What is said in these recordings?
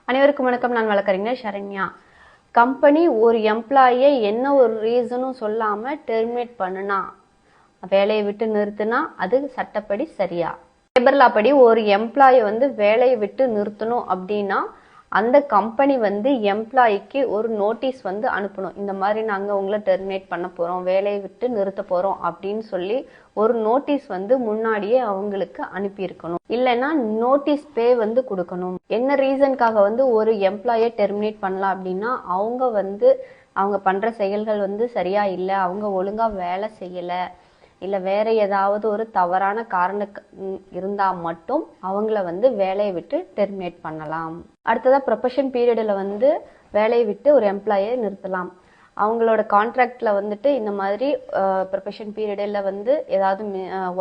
அனைவருக்கும் வணக்கம். நான் வழக்கறிஞர் சரண்யா. கம்பெனி ஒரு எம்ப்ளாயை என்ன ஒரு ரீசனும் சொல்லாம டெர்மினேட் பண்ணுனா, வேலையை விட்டு நிறுத்தினா அது சட்டப்படி சரியா? லேபர் லா படி ஒரு எம்ப்ளாயை வேலையை விட்டு நிறுத்தணும் அப்படின்னா அந்த கம்பெனி எம்ப்ளாய்க்கு ஒரு நோட்டீஸ் அனுப்பணும். இந்த மாதிரி நாங்கள் உங்களை டெர்மினேட் பண்ண போகிறோம், வேலையை விட்டு நிறுத்த போகிறோம் அப்படின்னு சொல்லி ஒரு நோட்டீஸ் முன்னாடியே அவங்களுக்கு அனுப்பியிருக்கணும். இல்லைன்னா நோட்டீஸ் பே கொடுக்கணும். என்ன ரீசனுக்காக ஒரு எம்ப்ளாயை டெர்மினேட் பண்ணலாம் அப்படின்னா அவங்க பண்ணுற செயல்கள் சரியா இல்லை, அவங்க ஒழுங்காக வேலை செய்யலை, இல்லை வேற ஏதாவது ஒரு தவறான காரணம் இருந்தால் மட்டும் அவங்கள வேலையை விட்டு டெர்மினேட் பண்ணலாம். அடுத்ததாக ப்ரொபஷன் பீரியடில் வேலையை விட்டு ஒரு எம்ப்ளாயை நிறுத்தலாம். அவங்களோட கான்ட்ராக்டில் இந்த மாதிரி ப்ரொபஷன் பீரியடில் ஏதாவது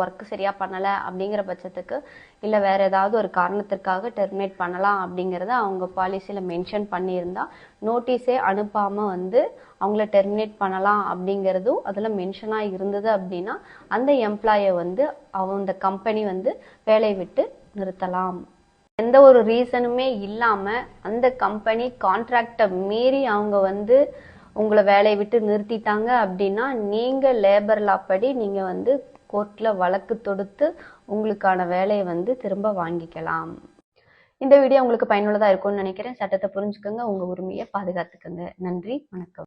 ஒர்க் சரியாக பண்ணலை அப்படிங்கிற பட்சத்துக்கு, இல்லை வேற ஏதாவது ஒரு காரணத்திற்காக டெர்மினேட் பண்ணலாம் அப்படிங்கிறத அவங்க பாலிசியில் மென்ஷன் பண்ணியிருந்தா நோட்டீஸே அனுப்பாமல் அவங்கள டெர்மினேட் பண்ணலாம் அப்படிங்கிறதும் அதில் மென்ஷனாக இருந்தது அப்படின்னா அந்த எம்ப்ளாயை அந்த கம்பெனி வேலையை விட்டு நிறுத்தலாம். எந்த ஒரு ரீசனுமே இல்லாமல் அந்த கம்பெனி கான்ட்ராக்டை மீறி அவங்க உங்களை வேலையை விட்டு நிறுத்திட்டாங்க அப்படின்னா நீங்கள் லேபர் லா படி நீங்கள் கோர்ட்டில் வழக்கு தொடுத்து உங்களுக்கான வேலையை திரும்ப வாங்கிக்கலாம். இந்த வீடியோ உங்களுக்கு பயனுள்ளதாக இருக்கும்னு நினைக்கிறேன். சட்டத்தை புரிஞ்சுக்கோங்க, உங்கள் உரிமையை பாதுகாத்துக்கோங்க. நன்றி, வணக்கம்.